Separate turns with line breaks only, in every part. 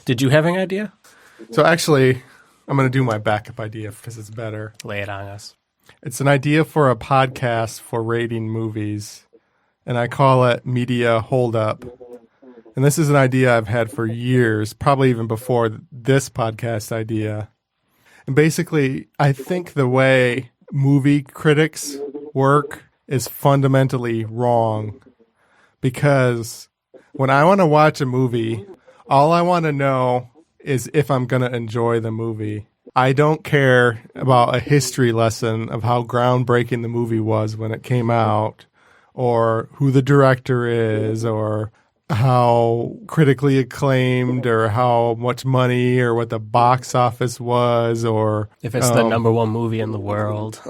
Did you have an idea?
So actually, I'm going to do my backup idea because it's better.
Lay it on us.
It's an idea for a podcast for rating movies, and I call it Media Holdup. And this is an idea I've had for years, probably even before this podcast idea. And basically, I think the way movie critics work is fundamentally wrong. Because when I want to watch a movie, all I want to know is if I'm going to enjoy the movie. I don't care about a history lesson of how groundbreaking the movie was when it came out, or who the director is, or how critically acclaimed, or how much money, or what the box office was, or
if it's the number one movie in the world.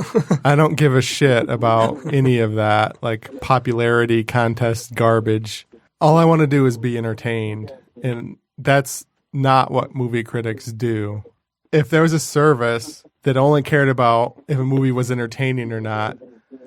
I don't give a shit about any of that, like popularity contest garbage. All I want to do is be entertained, and that's not what movie critics do. If there was a service that only cared about if a movie was entertaining or not,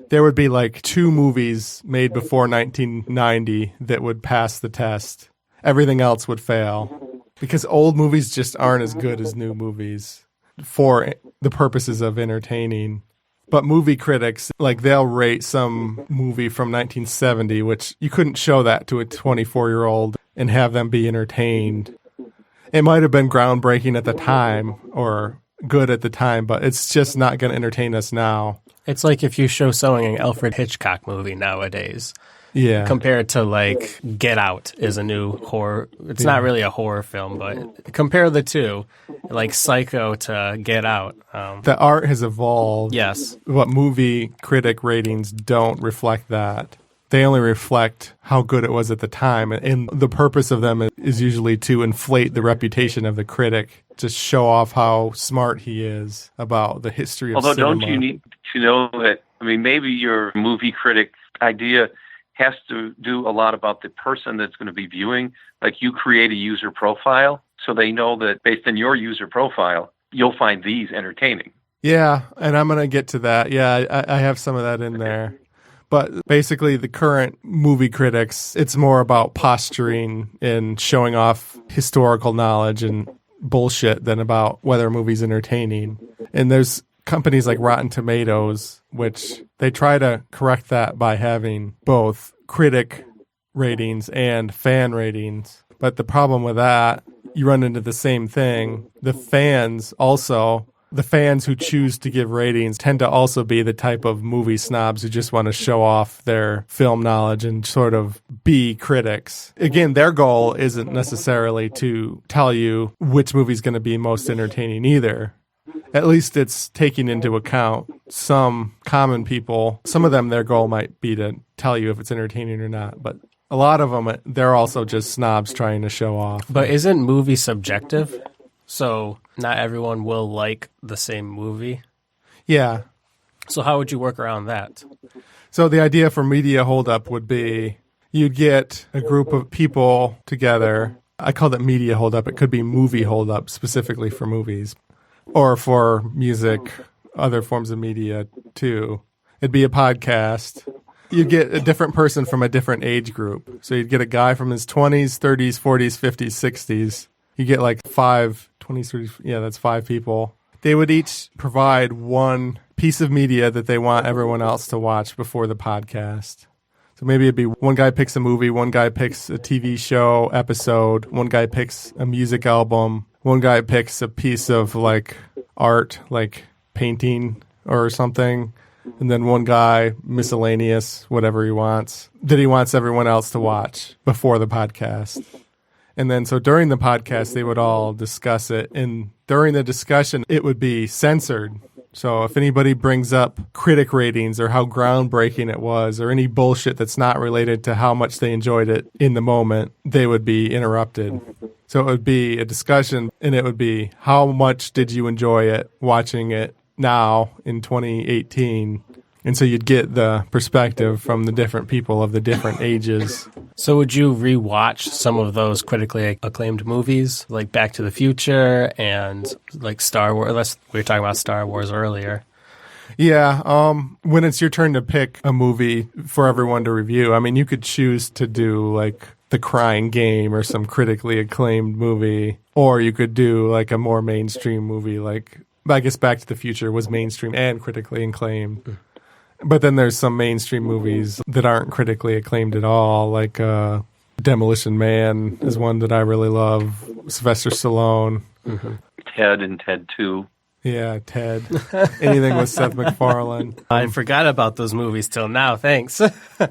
there would be like 2 movies made before 1990 that would pass the test. Everything else would fail because old movies just aren't as good as new movies for the purposes of entertaining. But movie critics, like, they'll rate some movie from 1970, which you couldn't show that to a 24-year-old and have them be entertained. It might have been groundbreaking at the time or good at the time, but it's just not going to entertain us now.
It's like if you show someone an Alfred Hitchcock movie nowadays.
Yeah.
Compared to, like, Get Out is a new horror. It's not really a horror film, but compare the two, like Psycho to Get Out.
The art has evolved.
Yes.
What movie critic ratings don't reflect that. They only reflect how good it was at the time. And the purpose of them is usually to inflate the reputation of the critic, to show off how smart he is about the history of cinema.
Although don't you need to know that, I mean, maybe your movie critic idea has to do a lot about the person that's going to be viewing. Like, you create a user profile so they know that based on your user profile, you'll find these entertaining.
Yeah, and I'm going to get to that. Yeah, I have some of that in there. But basically, the current movie critics, it's more about posturing and showing off historical knowledge and bullshit than about whether a movie's entertaining. And there's companies like Rotten Tomatoes, which they try to correct that by having both critic ratings and fan ratings. But the problem with that, you run into the same thing. The fans who choose to give ratings tend to also be the type of movie snobs who just want to show off their film knowledge and sort of be critics. Again, their goal isn't necessarily to tell you which movie's going to be most entertaining either. At least it's taking into account some common people. Some of them, their goal might be to tell you if it's entertaining or not. But a lot of them, they're also just snobs trying to show off.
But isn't movie subjective? So not everyone will like the same movie?
Yeah.
So how would you work around that?
So the idea for Media Holdup would be you'd get a group of people together. I called it Media Holdup. It could be Movie Holdup specifically for movies or for music, other forms of media too. It'd be a podcast. You'd get a different person from a different age group. So you'd get a guy from his 20s, 30s, 40s, 50s, 60s. You get like 5, 20s, 30s, yeah, that's 5 people. They would each provide one piece of media that they want everyone else to watch before the podcast. So maybe it'd be one guy picks a movie, one guy picks a TV show episode, one guy picks a music album, one guy picks a piece of like art, like painting or something, and then one guy, miscellaneous, whatever he wants, that he wants everyone else to watch before the podcast. And then so during the podcast, they would all discuss it. And during the discussion, it would be censored. So if anybody brings up critic ratings or how groundbreaking it was or any bullshit that's not related to how much they enjoyed it in the moment, they would be interrupted. So it would be a discussion, and it would be, how much did you enjoy it watching it now in 2018? And so you'd get the perspective from the different people of the different ages.
So would you rewatch some of those critically acclaimed movies, like Back to the Future and like Star Wars? We were talking about Star Wars earlier.
Yeah, when it's your turn to pick a movie for everyone to review, I mean, you could choose to do like the The Crying Game or some critically acclaimed movie. Or you could do like a more mainstream movie, like, I guess Back to the Future was mainstream and critically acclaimed. But then there's some mainstream movies that aren't critically acclaimed at all, like Demolition Man is one that I really love. Sylvester Stallone.
Ted and Ted 2.
Yeah, Ted. Anything with Seth MacFarlane.
I forgot about those movies till now, thanks.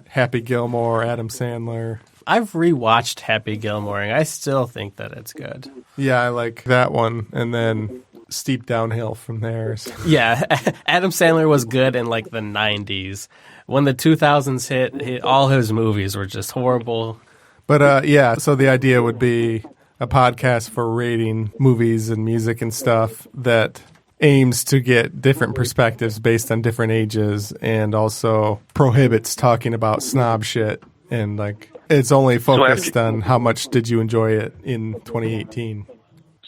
Happy Gilmore, Adam Sandler.
I've rewatched Happy Gilmore, and I still think that it's good.
Yeah, I like that one. And then steep downhill from there.
Yeah, Adam Sandler was good in like the 90s. When the 2000s hit, all his movies were just horrible.
But yeah, so the idea would be a podcast for rating movies and music and stuff that aims to get different perspectives based on different ages and also prohibits talking about snob shit. And like, it's only focused on how much did you enjoy it in 2018.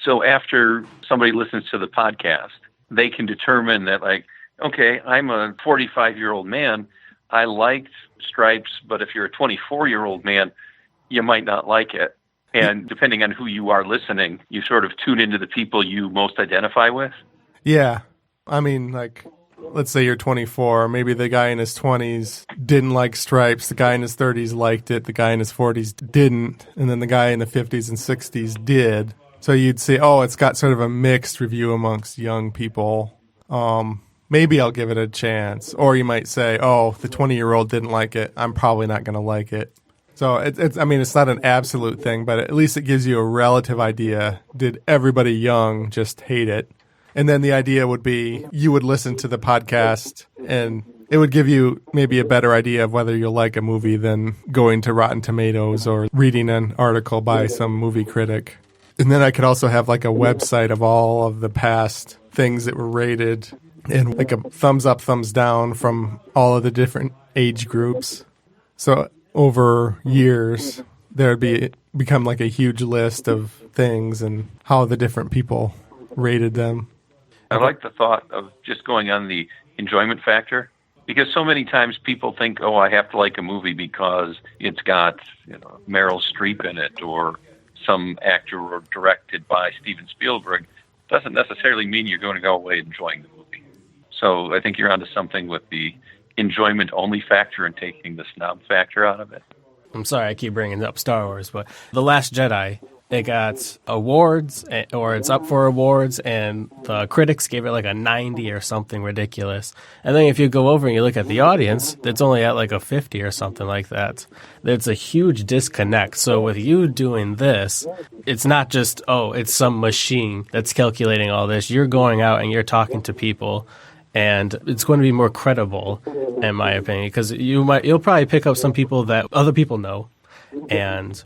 So after somebody listens to the podcast, they can determine that, like, okay, I'm a 45-year-old man. I liked Stripes, but if you're a 24-year-old man, you might not like it. And depending on who you are listening, you sort of tune into the people you most identify with.
Yeah. I mean, like, let's say you're 24. Maybe the guy in his 20s didn't like Stripes. The guy in his 30s liked it. The guy in his 40s didn't. And then the guy in the 50s and 60s did. So you'd say, oh, it's got sort of a mixed review amongst young people. Maybe I'll give it a chance. Or you might say, oh, the 20-year-old didn't like it. I'm probably not going to like it. So it's not an absolute thing, but at least it gives you a relative idea. Did everybody young just hate it? And then the idea would be you would listen to the podcast and it would give you maybe a better idea of whether you'll like a movie than going to Rotten Tomatoes or reading an article by some movie critic. And then I could also have like a website of all of the past things that were rated and like a thumbs up, thumbs down from all of the different age groups. So over years, there would become like a huge list of things and how the different people rated them.
I like the thought of just going on the enjoyment factor, because so many times people think, oh, I have to like a movie because it's got, Meryl Streep in it or some actor or directed by Steven Spielberg. Doesn't necessarily mean you're going to go away enjoying the movie. So I think you're onto something with the enjoyment only factor and taking the snob factor out of it.
I'm sorry I keep bringing up Star Wars, but The Last Jedi, it got awards, or it's up for awards, and the critics gave it like a 90 or something ridiculous. And then if you go over and you look at the audience, it's only at like a 50 or something like that. It's a huge disconnect. So with you doing this, it's not just, oh, it's some machine that's calculating all this. You're going out and you're talking to people, and it's going to be more credible, in my opinion, because you'll probably pick up some people that other people know. And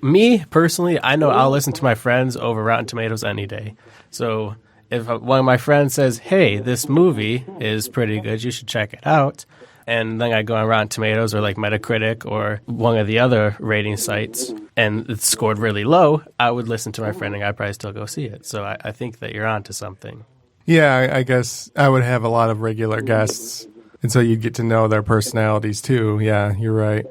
me, personally, I know I'll listen to my friends over Rotten Tomatoes any day. So if one of my friends says, hey, this movie is pretty good, you should check it out, and then I go on Rotten Tomatoes or like Metacritic or one of the other rating sites, and it's scored really low, I would listen to my friend and I'd probably still go see it. So I think that you're onto something.
Yeah, I guess I would have a lot of regular guests, and so you'd get to know their personalities too. Yeah, you're right.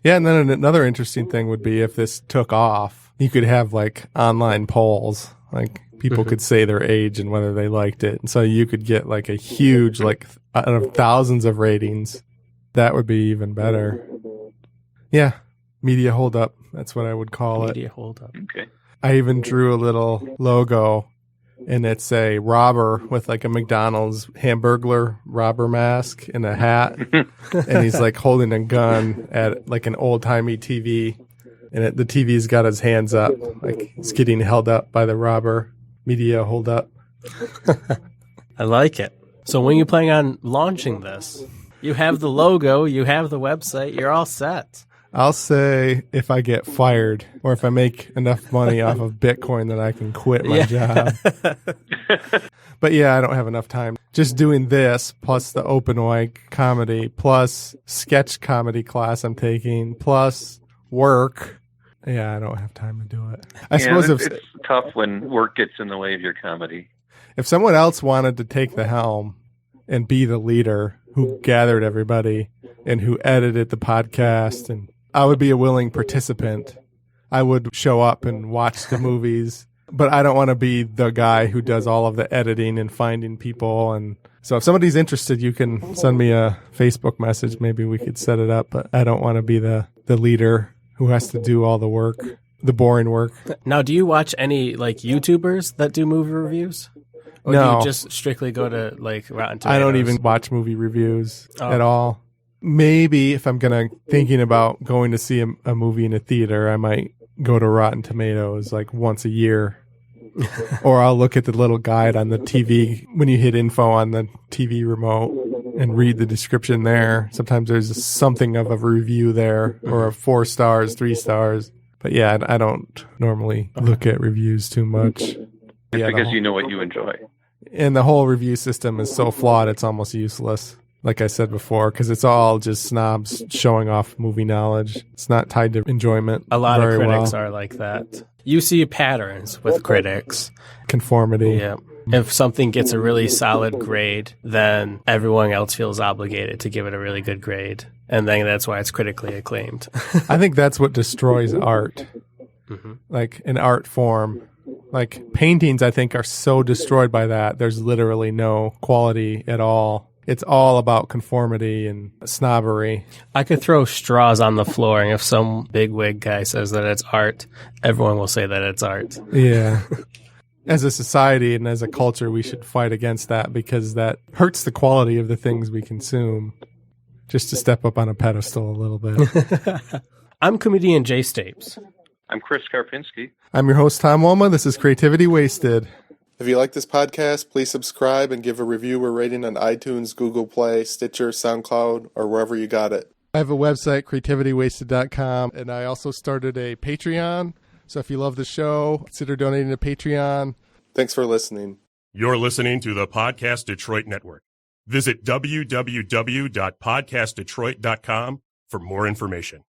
Yeah, and then another interesting thing would be if this took off, you could have like online polls. Like people could say their age and whether they liked it. And so you could get like a huge, like out of thousands of ratings. That would be even better. Yeah, media holdup. That's what I would call it.
Media holdup.
Okay.
I even drew a little logo, and it's a robber with like a McDonald's Hamburglar robber mask and a hat. And he's like holding a gun at like an old timey TV. And the TV's got his hands up, like he's getting held up by the robber. Media hold up.
I like it. So when are you planning on launching this? You have the logo, you have the website, you're all set.
I'll say if I get fired or if I make enough money off of Bitcoin that I can quit my job. But yeah, I don't have enough time. Just doing this plus the open mic comedy plus sketch comedy class I'm taking plus work. Yeah, I don't have time to do it. I suppose
it's tough when work gets in the way of your comedy.
If someone else wanted to take the helm and be the leader who gathered everybody and who edited the podcast, and I would be a willing participant, I would show up and watch the movies. But I don't want to be the guy who does all of the editing and finding people. And so if somebody's interested, you can send me a Facebook message. Maybe we could set it up. But I don't want to be the leader who has to do all the work, the boring work.
Now, do you watch any like YouTubers that do movie reviews? Or
No.
do you just strictly go to like Rotten Tomatoes?
I don't even watch movie reviews at all. Maybe if I'm thinking about going to see a movie in a theater, I might go to Rotten Tomatoes like once a year. Or I'll look at the little guide on the TV when you hit info on the TV remote and read the description there. Sometimes there's something of a review there or a 4 stars, 3 stars. But yeah, I don't normally look at reviews too much.
It's because you know what you enjoy.
And the whole review system is so flawed, it's almost useless. Like I said before, because it's all just snobs showing off movie knowledge. It's not tied to enjoyment.
A lot of
very
critics
well.
are like that. You see patterns with critics.
Conformity.
Yeah. If something gets a really solid grade, then everyone else feels obligated to give it a really good grade. And then that's why it's critically acclaimed.
I think that's what destroys art. Like an art form. Like paintings, I think, are so destroyed by that. There's literally no quality at all. It's all about conformity and snobbery.
I could throw straws on the floor, and if some bigwig guy says that it's art, everyone will say that it's art.
Yeah. As a society and as a culture, we should fight against that because that hurts the quality of the things we consume. Just to step up on a pedestal a little bit.
I'm comedian Jay Stapes.
I'm Chris Karpinski.
I'm your host, Tom Woma. This is Creativity Wasted. If you like this podcast, please subscribe and give a review or rating on iTunes, Google Play, Stitcher, SoundCloud, or wherever you got it. I have a website, creativitywasted.com, and I also started a Patreon. So if you love the show, consider donating to Patreon. Thanks for listening.
You're listening to the Podcast Detroit Network. Visit www.podcastdetroit.com for more information.